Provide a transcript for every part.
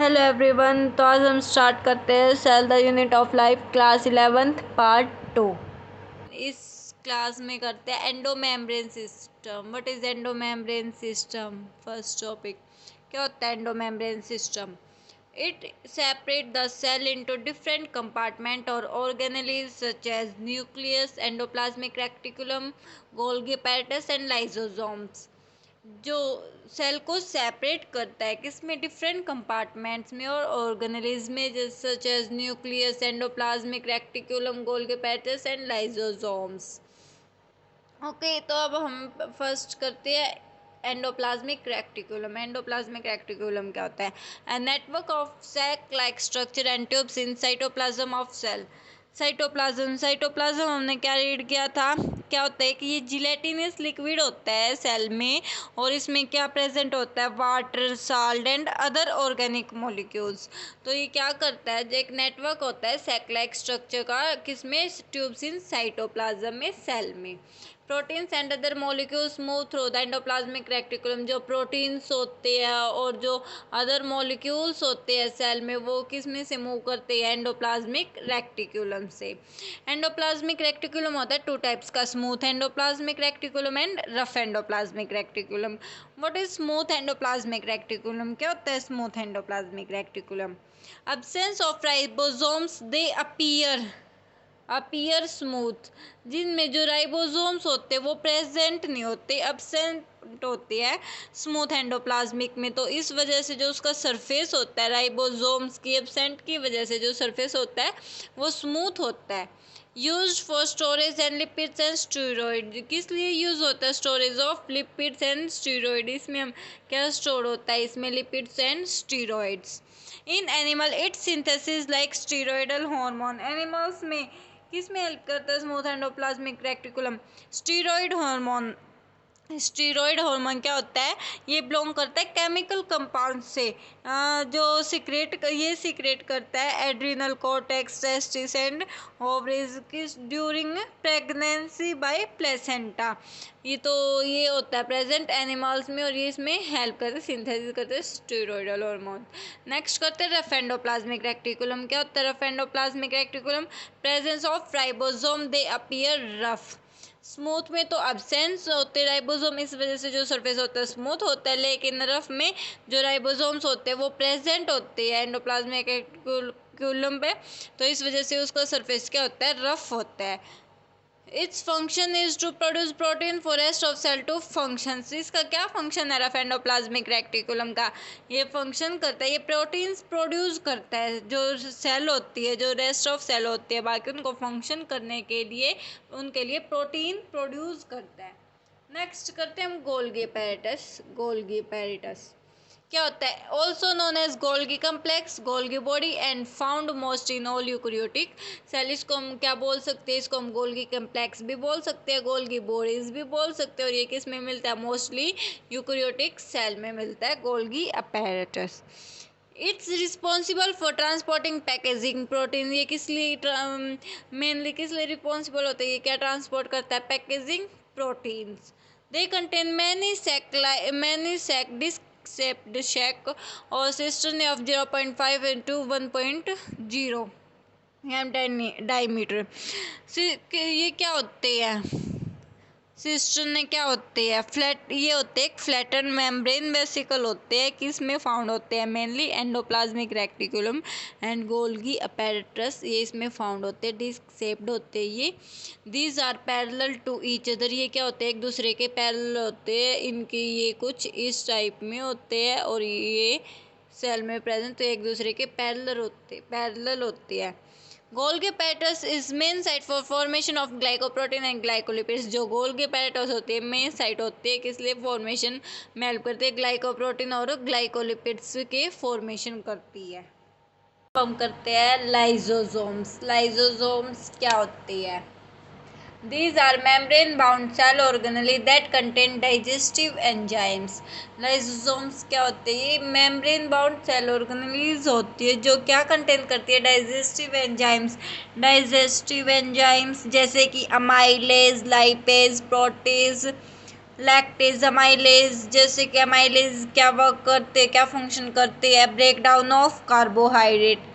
Hello everyone. तो आज हम स्टार्ट करते हैं cell the unit of life class 11th part 2। इस क्लास में करते हैं endomembrane system. What is endomembrane system? First topic, क्या होता है endomembrane system? It separate the cell into different compartment और organelles such as nucleus, endoplasmic reticulum, Golgi apparatus and lysosomes. जो cell को सेपरेट करता है किसमें? डिफरेंट कंपार्टमेंट्स में और ऑर्गेनेलिज में, जैसे such as nucleus, endoplasmic reticulum, Golgi apparatus and lysosomes. Okay, तो अब हम फर्स्ट करते हैं एंडोप्लाज्मिक रेटिकुलम। एंडोप्लाज्मिक रेटिकुलम क्या होता है? A network of sac like structure and tubes in cytoplasm of cell. Cytoplasm हमने क्या रीड किया था? क्या होता है कि ये जिलेटिनस लिक्विड होता है सेल में, और इसमें क्या प्रेजेंट होता है? Water, salt and other organic molecules. तो ये क्या करता है? जो एक नेटवर्क होता है सैक लाइक स्ट्रक्चर का, किसमें? ट्यूब्स इन साइटोप्लाज्म में, सेल में। Proteins and other molecules move through the endoplasmic reticulum. जो प्रोटीन्स होते हैं और जो अदर मॉलिक्यूल्स होते हैं सेल में, वो किस में से मूव करते हैं? एंडोप्लाज्मिक रेटिकुलम से। एंडोप्लाज्मिक रेटिकुलम होता है टू टाइप्स का, smooth endoplasmic reticulum and rough endoplasmic reticulum. What is smooth endoplasmic reticulum? क्या होता है smooth endoplasmic reticulum? absence of ribosomes they appear smooth. जिनमें जो राइबोसोम्स होते हैं वो प्रेजेंट नहीं होते, एब्सेंट होते हैं स्मूथ एंडोप्लाज्मिक में। तो इस वजह से जो उसका सरफेस होता है, राइबोसोम्स की एब्सेंट की वजह से जो सरफेस होता है वो स्मूथ होता है। Use for storage and lipids and steroid. किस लिए यूज होता है? Storage of lipids and steroid. इसमें हम क्या स्टोर होता है? इसमें lipids and steroids. In animal it synthesis like steroidal hormone. Animals में किस में हेल्प करता है smooth endoplasmic reticulum? Steroid hormone. Steroid hormone क्या होता है? ये बिलोंग करता है केमिकल कंपाउंड से, जो सीक्रेट करता है adrenal cortex, testis and ovaries किस ड्यूरिंग प्रेगनेंसी बाय प्लेसेंटा। ये होता है प्रेजेंट एनिमल्स में, और ये इसमें हेल्प करते हैं, सिंथेसिस करते हैं स्टीरॉयडल हार्मोन। नेक्स्ट करते हैं रफ एंडोप्लाज्मिक रेटिकुलम। क्या होता है rough endoplasmic reticulum? Presence of ribosome they appear rough. Smooth में तो अब्सेंस होते राइबोसोम, इस वजह से जो सरफेस होता है स्मूथ होता है, लेकिन रफ में जो राइबोसोम्स होते हैं वो प्रेजेंट होते हैं एंडोप्लाज्मिक रेटिकुलम पे, तो इस वजह से उसका सरफेस क्या होता है? रफ होता है। Its function is to produce protein for rest of cell to function. इसका क्या फंक्शन है रफ एंडोप्लाज्मिक रेटिकुलम का? ये फंक्शन करता है, ये प्रोटीन्स प्रोड्यूस करता है। जो सेल होती है, जो रेस्ट ऑफ सेल होती है बाकी, उनको फंक्शन करने के लिए उनके लिए प्रोटीन प्रोड्यूस करता है। नेक्स्ट करते हैं हम गोल्गी apparatus। गोल्गी apparatus क्या होता है? Also known as Golgi complex, Golgi body and found most in all eukaryotic cell. इसको हम क्या बोल सकते हैं? इसको हम गोल्गी कम्प्लेक्स भी बोल सकते हैं, गोल्गी बॉडीज भी बोल सकते हैं, और ये किस में मिलता है? मोस्टली यूकैरियोटिक सेल में मिलता है Golgi apparatus। It's responsible for transporting packaging protein. ये किस लिए मेनली किस लिए रिस्पॉन्सिबल होता है? ये क्या ट्रांसपोर्ट करता है? Packaging proteins. They contain many sac disc shaped shack और cistern of 0.5 into 1.0 M diameter. ये क्या होते हैं? सिस्टर्न में क्या होते हैं? ये होते हैं फ्लैटन मेम्ब्रेन वेसिकल होते हैं, किस में फाउंड होते हैं? Mainly endoplasmic reticulum and Golgi apparatus, ये इसमें फाउंड होते हैं। डिस्क शेप्ड होते हैं ये। These are parallel to each other. ये क्या होते हैं? एक दूसरे के पैरेलल होते हैं। इनकी ये कुछ इस टाइप में होते हैं, और ये सेल में प्रेजेंट, तो एक दूसरे के पैरेलल होते हैं। Golgi apparatus is main site for formation of glycoprotein and glycolipids. जो गोल्गी apparatus होती है मेन साइट होती है, किस लिए? फॉर्मेशन में हेल्प करती है, ग्लाइकोप्रोटीन और ग्लाइकोलिपिड्स के फॉर्मेशन करती है। हम करते हैं लाइसोसोम्स। लाइसोसोम्स क्या होती है? These are membrane-bound cell organelles that contain digestive enzymes. Lysosomes क्या होते हैं? ये membrane-bound cell organelles होती है जो क्या कंटेन करती है? digestive enzymes. digestive enzymes जैसे कि amylase, lipase, protease, lactase, amylase, जैसे कि अमाइलेज क्या वर्क करते हैं, क्या फंक्शन करते हैं, break down of carbohydrate.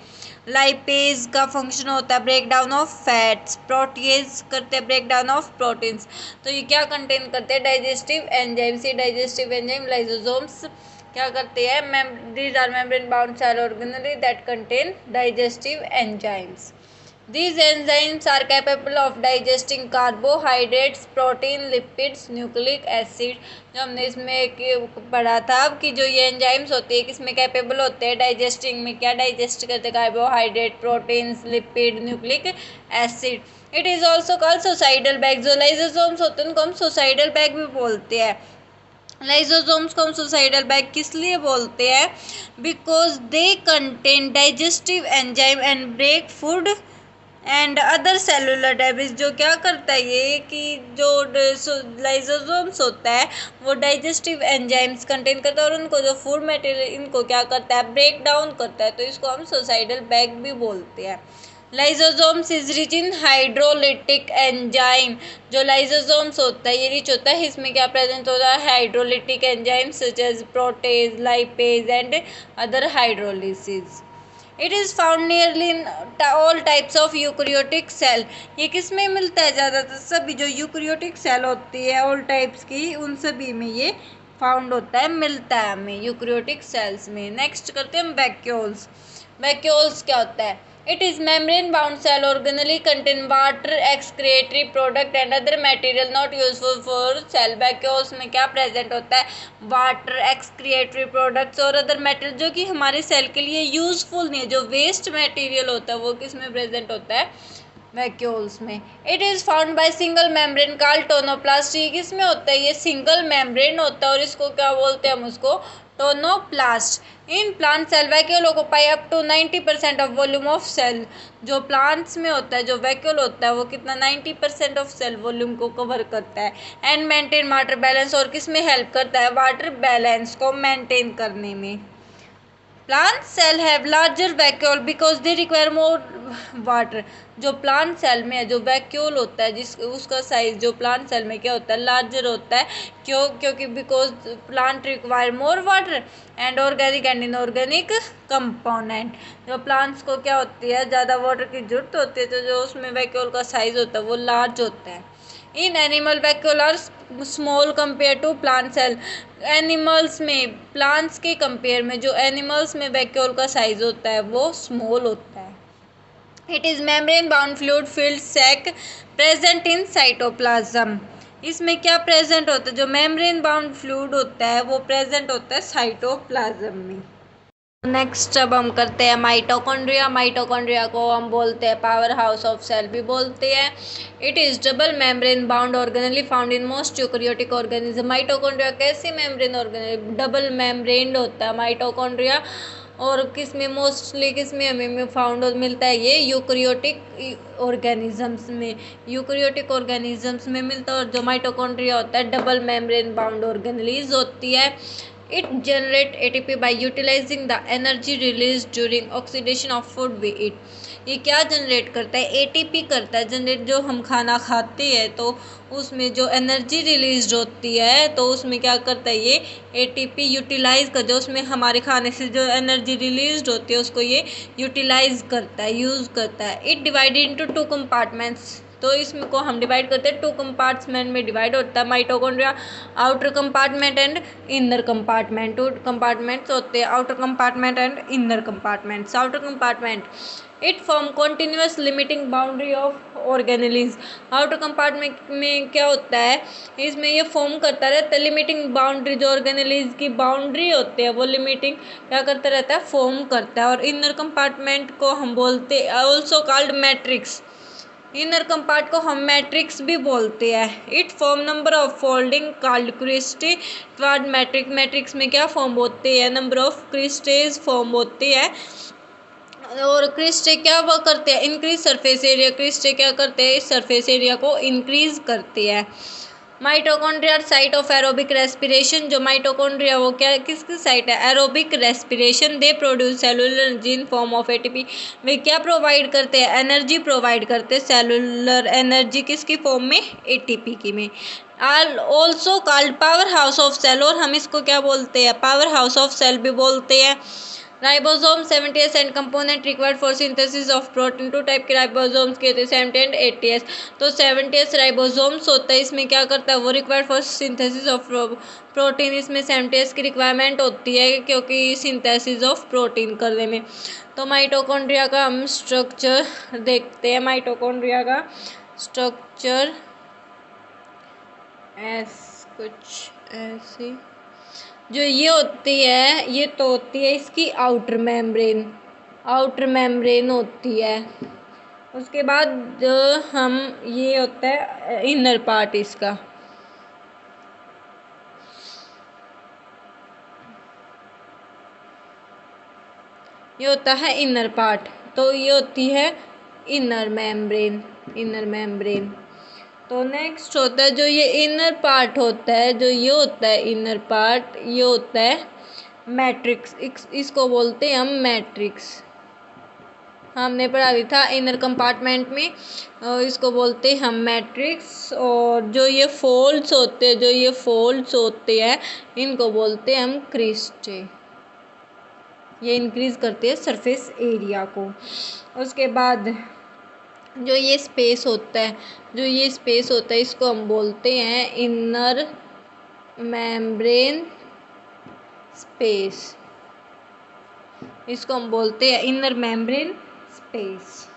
Lipase का फंक्शन होता है break down of fats. Protease करते हैं ब्रेक डाउन ऑफ प्रोटीन्स। तो ये क्या कंटेन करते हैं, डाइजेस्टिव एंजाइम्स। ये डाइजेस्टिव एंजाइम लाइसोसोम्स क्या करते हैं, these are membrane bound cell organelle that contain digestive enzymes. These enzymes are capable of digesting carbohydrates, protein, lipids, nucleic acid। जो हमने इसमें पढ़ा था कि जो ये एंजाइम्स होते हैं किसमें कैपेबल होते हैं, डाइजेस्टिंग में। क्या डाइजेस्ट करते हैं, carbohydrate, proteins, lipid, nucleic acid. It is also called suicidal bag. जो लाइसोसोम्स होते हैं उनको हम सोसाइडल बैग भी बोलते हैं। लाइसोसोम्स को हम सोसाइडल बैग किस लिए बोलते हैं, because they contain digestive enzyme and break food and other cellular debris. जो क्या करता है ये कि जो लाइसोसोम्स होता है वो डाइजेस्टिव एंजाइम्स कंटेन करता है और उनको जो फूड मटेरियल इनको क्या करता है, ब्रेक डाउन करता है। तो इसको हम सोसाइडल बैग भी बोलते हैं। Lysosomes is rich in hydrolytic enzyme. जो लाइसोसोम्स होता है ये रिच होता है, इसमें क्या प्रेजेंट होता है, hydrolytic enzyme such as protease, lipase and other hydrolysis. It is found nearly in all types of eukaryotic cell. ये किस में मिलता है, ज़्यादातर सभी जो यूकैरियोटिक सेल होती है ऑल टाइप्स की, उन सभी में ये फाउंड होता है, मिलता है हमें यूकैरियोटिक सेल्स में। नेक्स्ट करते हैं हम वैक्यूल्स। वैक्यूल्स क्या होता है, it is membrane bound cell organelle contain water excretory product and other material not useful for cell। vacuoles में क्या प्रेजेंट होता है, वाटर, excretory products और अदर मटेरियल जो कि हमारे सेल के लिए यूजफुल नहीं है, जो वेस्ट मटेरियल होता है वो किस में प्रेजेंट होता है, वैक्यूल्स में। It is found by single membrane called tonoplast. ये किस में होता है, ये सिंगल मेम्ब्रेन होता है और इसको क्या बोलते हैं हम, उसको tonoplast. In plant cell vacuole occupy up to 90% of volume of cell. जो प्लांट्स में होता है, जो वैक्यूल होता है वो कितना 90% ऑफ सेल वॉल्यूम को कवर करता है। एंड मेंटेन वाटर बैलेंस, और किस में हेल्प करता है, वाटर बैलेंस को मेंटेन करने में। Plant cell have larger vacuole because they require more water. जो प्लांट सेल में जो वैक्यूल होता है जिस उसका साइज जो प्लांट सेल में क्या होता है, लार्जर होता है। क्योंकि because plant require more water and organic and inorganic component. जो प्लांट्स को क्या होती है, ज़्यादा वाटर की जरूरत होती है, तो जो उसमें वैक्यूल का साइज होता है वो लार्ज होता है। In animal vacuole are small compare to plant cell. Animals में प्लांट्स के कंपेयर में जो एनिमल्स में वैक्यूल का साइज होता है वो स्मॉल होता है। It is membrane bound fluid filled sac present in cytoplasm. इसमें क्या प्रेजेंट होता है, जो मेम्ब्रेन बाउंड फ्लूइड होता है वो प्रेजेंट होता है साइटोप्लाज्म में। नेक्स्ट अब हम करते हैं माइटोकॉन्ड्रिया। माइटोकॉन्ड्रिया को हम बोलते हैं पावर हाउस ऑफ सेल भी बोलते हैं। It is double membrane bound organelle found in most eukaryotic organism. Mitochondria कैसी मेम्ब्रेन ऑर्गेनेल, डबल मेम्ब्रेन होता है माइटोकॉन्ड्रिया। और किस में मोस्टली किस में हमें फाउंड मिलता है, ये यूकैरियोटिक ऑर्गेनिजम्स में। यूकैरियोटिक ऑर्गेनिजम्स में मिलता है। और जो माइटोकॉन्ड्रिया होता है डबल मेम्ब्रेन बाउंड ऑर्गेनेलीज होती है। It generate ATP by utilizing the energy released during oxidation of food we eat। ये क्या जनरेट करता है, ATP करता है जनरेट। जो हम खाना खाते हैं तो उसमें जो एनर्जी रिलीज होती है तो उसमें क्या करता है, ये ATP यूटिलाइज कर, जो उसमें हमारे खाने से जो एनर्जी रिलीज होती है उसको ये यूटिलाइज करता है, यूज़ करता है। It divided into 2 compartments. तो इसको हम डिवाइड करते हैं 2 कंपार्टमेंट में डिवाइड होता है mitochondria, outer compartment and inner compartment. 2 compartments होते हैं, outer compartment and inner compartments. Outer compartment it form continuous limiting boundary of organelles. Outer compartment में क्या होता है, इसमें ये फॉर्म करता रहता है लिमिटिंग बाउंड्री। जो ऑर्गेनेलीज की बाउंड्री होती है वो लिमिटिंग क्या करता रहता है, फॉर्म करता है। और इनर कंपार्टमेंट को हम बोलते हैं also called matrix. Inner compart को हम मैट्रिक्स भी बोलते हैं। It form number of folding called cristae toward matrix. Matrix में क्या फॉर्म होते हैं, नंबर ऑफ क्रिस्टेज फॉर्म होते हैं। और क्रिस्टे क्या वो करते हैं, इंक्रीज सरफेस एरिया। क्रिस्टे क्या करते हैं, सरफेस एरिया को इंक्रीज करते हैं। Mitochondria site of aerobic respiration, जो माइटोकॉन्ड्रिया वो क्या किसकी साइट है, aerobic respiration. They produce cellular energy in form of ATP, वे क्या प्रोवाइड करते हैं, एनर्जी प्रोवाइड करते हैं, सेलुलर एनर्जी किसकी फॉर्म में, एटीपी की में। Are also called power house of cell, और हम इसको क्या बोलते हैं, पावर हाउस ऑफ सेल भी बोलते हैं। Ribosome 70s and component required for synthesis of protein, two type के राइबोसोम्स के होते हैं 70 एंड 80s। तो 70s राइबोसोम्स होता है, इसमें क्या करता है, वो required for synthesis of protein, इसमें 70s की रिक्वायरमेंट होती है क्योंकि सिंथेसिस ऑफ प्रोटीन करने में। तो माइटोकॉन्ड्रिया का हम स्ट्रक्चर देखते हैं, माइटोकॉन्ड्रिया का स्ट्रक्चर कुछ ऐसे, जो ये होती है, ये तो होती है इसकी आउटर मेम्ब्रेन होती है। उसके बाद जो हम ये होता है इनर पार्ट इसका, ये होता है इनर पार्ट, तो ये होती है इनर मेम्ब्रेन। तो नेक्स्ट होता है जो ये इनर पार्ट होता है, जो ये होता है इनर पार्ट, ये होता है मैट्रिक्स, इसको बोलते हैं हम मैट्रिक्स। हमने पढ़ा भी था इनर कंपार्टमेंट में, इसको बोलते हैं हम मैट्रिक्स। और जो ये फोल्ड्स होते हैं इनको बोलते हैं हम क्रिस्टे, ये इंक्रीज करते हैं सरफेस एरिया को। उसके बाद जो ये स्पेस होता है इसको हम बोलते हैं इनर मेम्ब्रेन स्पेस, इसको हम बोलते हैं इनर मेम्ब्रेन स्पेस।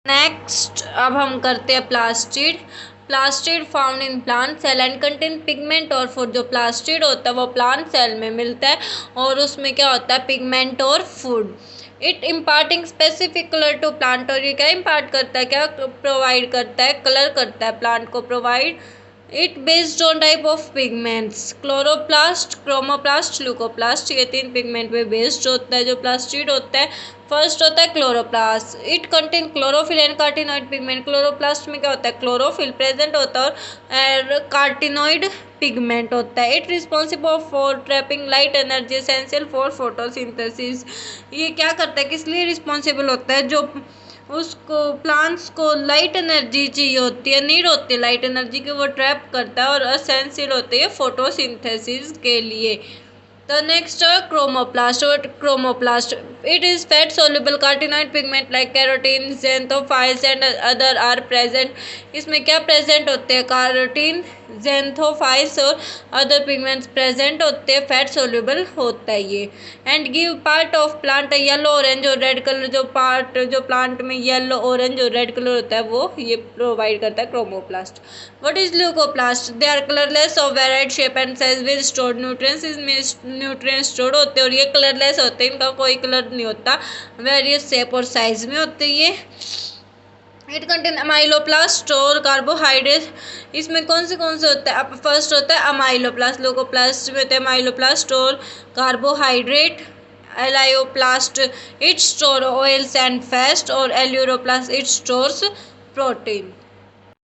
नेक्स्ट अब हम करते हैं plastid found in plant cell and contain pigment और फूड। जो प्लास्टिड होता है वो प्लांट सेल में मिलता है और उसमें क्या होता है, पिगमेंट और food. It imparting specific colour to plant, और ये क्या इम्पार्ट करता है, क्या प्रोवाइड करता है, कलर करता है प्लांट को provide. It based on type of pigments, chloroplast, chromoplast, leucoplast, ये 3 पिगमेंट पे बेस्ड होता है जो प्लास्टिड होता है। फर्स्ट होता है chloroplast, it contain chlorophyll and carotenoid pigment. Chloroplast में क्या होता है, क्लोरोफिल प्रेजेंट होता है और कार्टिनोइड पिगमेंट होता है। It responsible for trapping light energy essential for photosynthesis. ये क्या करता है, किस लिए रिस्पॉन्सिबल होता है, जो उसको प्लांट्स को लाइट एनर्जी चाहिए होती है, नीड होती है लाइट एनर्जी की, वो ट्रैप करता है और असेंशियल होती है फोटोसिंथेसिस के लिए। तो next chromoplast, it is fat soluble carotenoid pigment like carotene, xanthophylls and other are present. इसमें क्या प्रेजेंट होते हैं, कैरोटीन, ज़ेंथोफाइल्स और अदर पिगमेंट्स प्रेजेंट होते हैं, फैट सोल्यूबल होता है ये। And give part of plant yellow orange और रेड कलर, जो प्लांट में येलो ऑरेंज और रेड कलर होता है वो ये प्रोवाइड करता है chromoplast. What is leucoplast, they are colourless of varied shape and size with stored nutrients. इसमें न्यूट्रिएंट्स स्टोर्ड होते हैं और ये कलरलेस होते हैं, इनका कोई कलर नहीं होता, वेरियस शेप और साइज में होते हैं ये। इट कंटेन अमाइलोप्लास्ट और कार्बोहाइड्रेट। इसमें कौन से होता है, फर्स्ट होता है अमाइलोप्लास्ट, लोकोप्लास्ट में होता है अमाइलोप्लास्ट और carbohydrate. Elaioplast it store oils and fats, और aleuroplast it stores protein.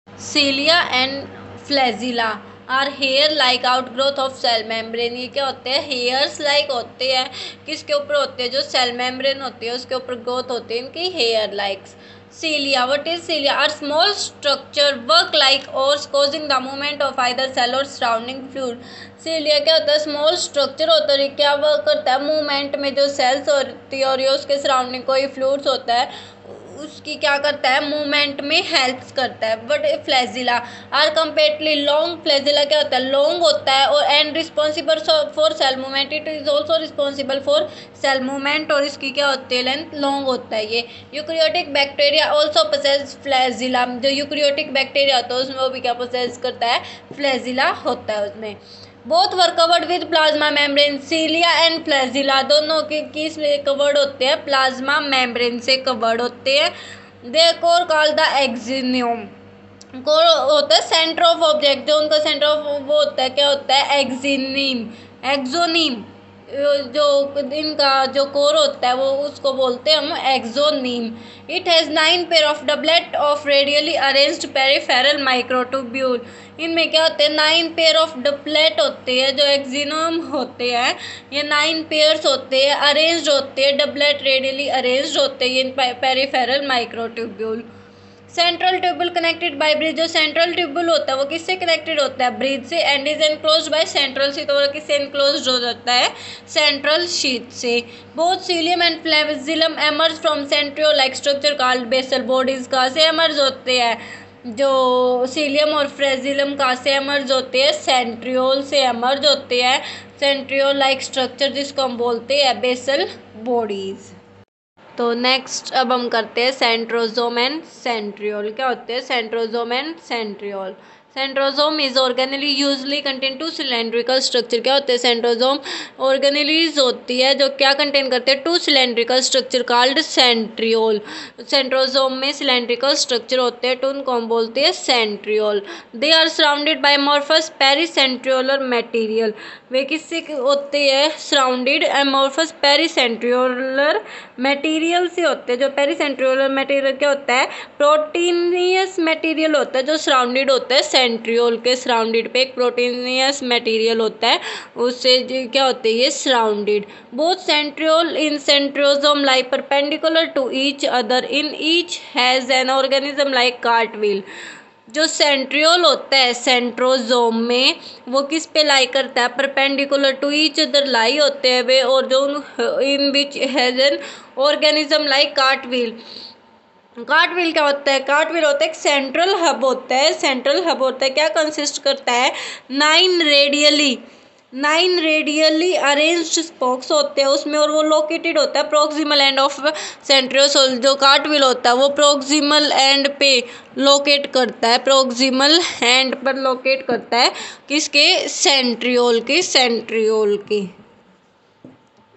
Cilia and flagella are hair like outgrowth of cell membrane. ये क्या होते हैं, हेयर्स लाइक होते हैं, किसके ऊपर होते हैं, जो सेल मेम्ब्रेन होती है उसके ऊपर ग्रोथ होती है इनकी hair likes. Cilia, what is cilia? Are small structure work like oars causing the movement of either cell or surrounding fluid. Cilia क्या होता है, स्मॉल स्ट्रक्चर होता है, क्या वर्क करता है, मूवमेंट में जो सेल्स होती है और ये उसके सराउंडिंग कोई फ्लूइड्स होता है उसकी क्या करता है, मूवमेंट में हेल्प करता है। But flagella are comparatively long, flagella क्या होता है, लॉन्ग होता है और and responsible for cell movement, it is also responsible for cell movement, और इसकी क्या होती है, लेंथ लॉन्ग होता है ये। Eukaryotic bacteria also possess flagella, जो यूक्रियोटिक बैक्टीरिया होता है उसमें वो भी क्या पोसेस करता है, फ्लैजिला होता है उसमें। Both were covered with plasma membrane, सीलिया and flagella दोनों के किस कवर्ड होते हैं, प्लाज्मा मेम्ब्रेन से कवर्ड होते हैं। दे कोर कॉल्ड द एक्सिनियम, कोर होता है सेंटर ऑफ ऑब्जेक्ट, जो उनका सेंटर ऑफ वो होता है क्या होता है, एक्सोनीम। जो इनका जो कोर होता है वो उसको बोलते हैं हम axoneme. It has 9 pair of doublet of radially arranged peripheral microtubule. इनमें क्या होते हैं 9 पेयर ऑफ डबलेट होते हैं जो एक्सोनोम होते हैं। ये 9 पेयर्स होते हैं, अरेंज्ड होते हैं, डबलेट रेडियली अरेंज्ड होते हैं ये peripheral microtubule. Central tubule connected by bridge. जो सेंट्रल ट्यूबुल होता है वो किससे कनेक्टेड होता है? ब्रिज से। And is enclosed by central sheath. और किससे एनक्लोज्ड हो जाता है? सेंट्रल शीथ से। Both cilium and flagellum emerge from centriole like structure called basal bodies. कहाँ से एमर्ज होते हैं? जो सीलियम और फ्लैजिलम कहाँ से एमर्ज होते हैं? सेंट्रियोल से एमर्ज होते हैं। सेंट्रियोल लाइक स्ट्रक्चर जिसको हम बोलते हैं बेसल बॉडीज। तो नेक्स्ट अब हम करते हैं सेंट्रोजोम एंड सेंट्रियोल। क्या होते हैं centrosome and centriole? Centrosome is organelle usually contain two cylindrical structure. क्या होते हैं सेंट्रोजोम? ऑर्गेनेलीज होती है जो क्या कंटेन करते हैं? Two cylindrical structure called centriole. Centrosome में सिलेंड्रिकल स्ट्रक्चर होते हैं तो उनको हम बोलते हैं centriole. They are surrounded by amorphous pericentriolar material. वे किससे होते हैं? सराउंडेड अमॉर्फस पेरीसेंट्रियोलर मटेरियल से होते हैं। जो पेरीसेंट्रियोलर मटेरियल क्या होता है? प्रोटीनियस मटेरियल होता है जो सराउंडेड होता है सेंट्रियोल के। सराउंडेड पे एक प्रोटीनियस मटेरियल होता है उससे क्या होते हैं ये surrounded. Both centriole in centrosome lie perpendicular to each other in each has an organism like cartwheel. जो सेंट्रियोल होता है सेंट्रोजोम में वो किस पे लाई करता है? Perpendicular to each other lie होते हैं वे। और जो in which has an organism like cartwheel. Cartwheel क्या होता है? कार्टविल होता है एक सेंट्रल हब होता है। सेंट्रल हब होता है क्या कंसिस्ट करता है? 9 रेडियली अरेंज्ड स्पोक्स होते हैं उसमें और वो लोकेटेड होता है प्रोक्सिमल एंड ऑफ सेंट्रियोल। जो कार्टविल होता है वो प्रोक्सिमल एंड पे लोकेट करता है, प्रोक्सिमल एंड पर लोकेट करता है किसके? सेंट्रियोल के।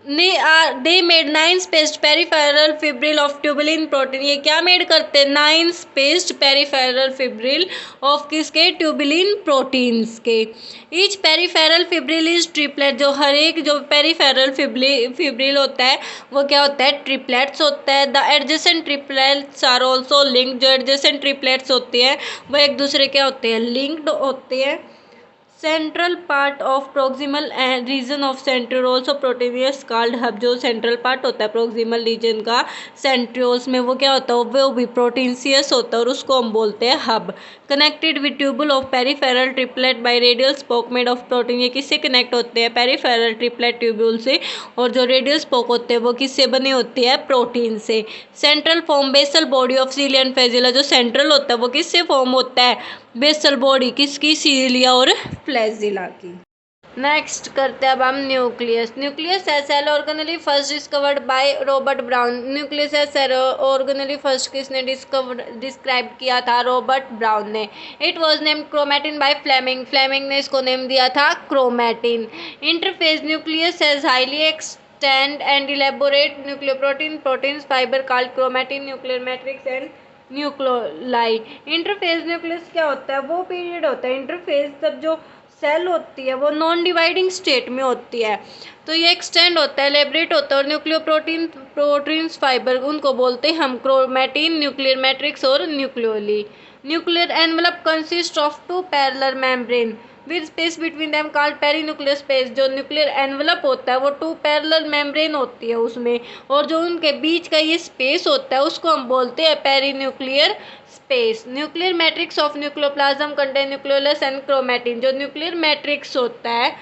They made 9 spaced peripheral fibril of tubulin protein. ये क्या मेड करते हैं? 9 स्पेस्ड पेरिफेरल फिब्रिल ऑफ किसके? ट्यूबुलिन प्रोटीन्स के। Each peripheral fibril is triplet. जो हर एक जो पेरिफेरल फिब्रिल होता है वो क्या होता है? ट्रिपलेट्स होता है। The adjacent triplets are also linked. जो एडजेसेंट ट्रिपलेट्स होती है वो एक दूसरे के होते हैं? लिंक्ड होते हैं। Central part of proximal region of centrioles of proteinous called hub. जो सेंट्रल पार्ट होता है प्रोक्सिमल रीजन का सेंट्रियोल्स में वो क्या होता है? वो भी प्रोटीनसियस होता है और उसको हम बोलते हैं hub. Connected with tubule of peripheral triplet bye radial spoke made of protein. ये किससे कनेक्ट होते हैं? पेरिफेरल ट्रिपलेट ट्यूब्यूल से। और जो रेडियल स्पोक होते हैं वो किससे बने होते हैं? प्रोटीन से। Central form basal body of cilia and flagella. जो सेंट्रल होता है वो किससे फॉर्म होता है? बेसल बॉडी किसकी? सीलिया और फ्लैजिला की। नेक्स्ट करते हैं अब हम nucleus. Nucleus as cell organelle first discovered by Robert Brown. Nucleus as cell organelle first किसने डिस्क्राइब किया था? रॉबर्ट ब्राउन ने। It was named chromatin by Flemming. Flemming ने इसको नेम दिया था chromatin. Interphase nucleus as highly extend and elaborate nucleoprotein proteins fibre called chromatin nuclear matrix and nucleoli. Interphase nucleus क्या होता है? वो पीरियड होता है इंटरफेज जब जो सेल होती है वो नॉन डिवाइडिंग स्टेट में होती है तो ये एक्सटेंड होता है, एलेबरेट होता है। और प्रोटीन्स फाइबर उनको बोलते हैं हम क्रोमैटिन न्यूक्लियर मैट्रिक्स और nucleoli. Nuclear envelope consist of 2 parallel membrane with space between them called perinuclear space. जो न्यूक्लियर एनवलप होता है वो 2 पैरेलल मेम्ब्रेन होती है उसमें और जो उनके बीच का ये स्पेस होता है उसको हम बोलते हैं perinuclear space. Nuclear matrix of nucleoplasm contain nucleolus and chromatin. जो न्यूक्लियर मैट्रिक्स होता है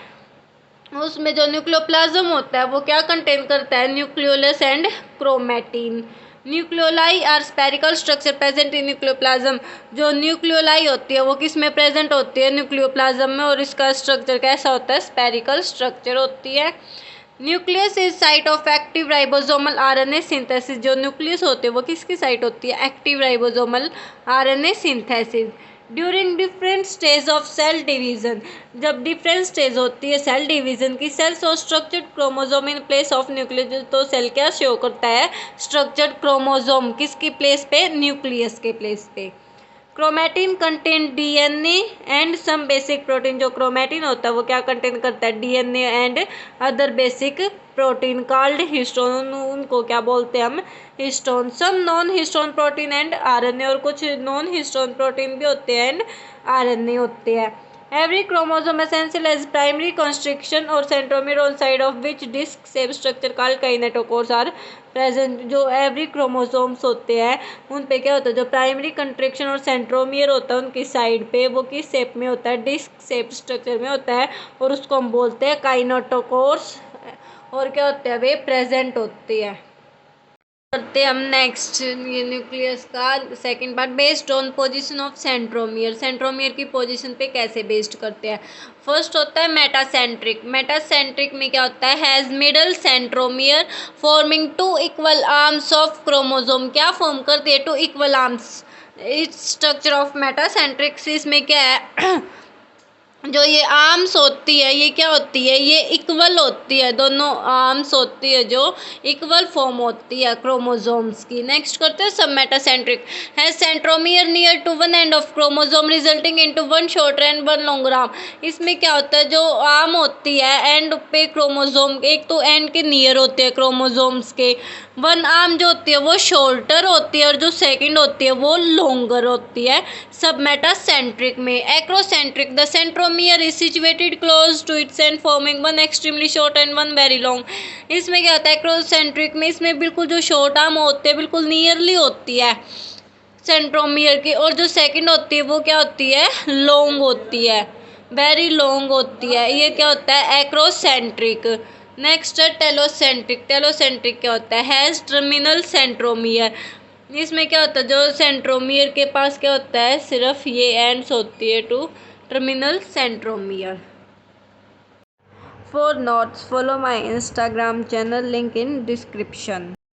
उसमें जो न्यूक्लियोप्लाज्म होता है वो क्या कंटेन करता है? Nucleolus and chromatin. Nucleoli are spherical structure present in nucleoplasm. जो न्यूक्लियोलाई होती है वो किस में प्रेजेंट होती है? न्यूक्लियोप्लाज्म में। और इसका स्ट्रक्चर कैसा होता है? स्पेरिकल स्ट्रक्चर होती है। Nucleus is site of active ribosomal RNA synthesis. जो न्यूक्लियस होते हैं वो किसकी साइट होती है? Active ribosomal RNA synthesis. During different stage of cell division. जब डिफरेंट स्टेज होती है सेल डिवीजन की, सेल्स और structured chromosome in place of nucleus. तो सेल क्या शो करता है? स्ट्रक्चर्ड क्रोमोसोम किसकी प्लेस पे? न्यूक्लियस के प्लेस पे। Chromatin contain DNA and some basic protein. जो क्रोमेटिन होता है वो क्या कंटेन करता है, DNA and other basic protein called histone. उनको क्या बोलते हैं हम, histone. Some non histone protein and RNA, और कुछ नॉन हिस्टोन प्रोटीन भी होते हैं एंड आरएनए होते हैं। Every chromosome essential as primary constriction or centromere on side of which disc shape structure called kinetochores are present। जो every chromosomes होते हैं उन पे क्या होता है, जो प्राइमरी कंट्रिक्शन और सेंट्रोमियर होता है उनकी साइड पे वो किस शेप में होता है, डिस्क शेप स्ट्रक्चर में होता है, और उसको हम बोलते हैं काइनेटोकोर्स। और क्या होते हैं, वे प्रेजेंट होती है। करते हम नेक्स्ट ये न्यूक्लियस का second part, based on position of centromere. Centromere की पोजीशन पे कैसे बेस्ड करते हैं। फर्स्ट होता है मेटासेंट्रिक। मेटासेंट्रिक में क्या होता है, has middle centromere forming two equal arms of chromosome. क्या फॉर्म करती है, टू इक्वल आर्म्स। इस स्ट्रक्चर ऑफ मेटासेंट्रिक इसमें क्या है जो ये आर्म्स होती है ये क्या होती है, ये इक्वल होती है, दोनों आर्म्स होती है जो इक्वल फॉर्म होती है क्रोमोसोम्स की। नेक्स्ट करते हैं सब मेटासेंट्रिक, है centromere near to one end of chromosome resulting into one shorter and one longer arm. इसमें क्या होता है, जो आर्म होती है एंड पे क्रोमोसोम, एक तो एंड के नियर होते हैं क्रोमोसोम्स के, वन आर्म जो होती है वो शॉर्टर होती है और जो सेकंड होती है वो लॉन्गर होती है सब मेटासेंट्रिक में। Acrocentric, the centromere is situated close to its end forming one extremely short and one very long. इसमें क्या होता है, एक्रोसेंट्रिक में इसमें बिल्कुल जो शॉर्ट आर्म होते हैं बिल्कुल नियरली होती है सेंट्रोमियर की, और जो सेकंड होती है वो क्या होती है, लॉन्ग होती है, वेरी लॉन्ग होती है। ये क्या होता है, एक्रोसेंट्रिक। नेक्स्ट है टेलोसेंट्रिक। टेलोसेंट्रिक क्या होता है, हैज टर्मिनल सेंट्रोमियर। इसमें क्या होता है, जो सेंट्रोमियर के पास क्या होता है, सिर्फ ये एंड्स होती है to terminal centromere. For notes follow my Instagram channel, link in description.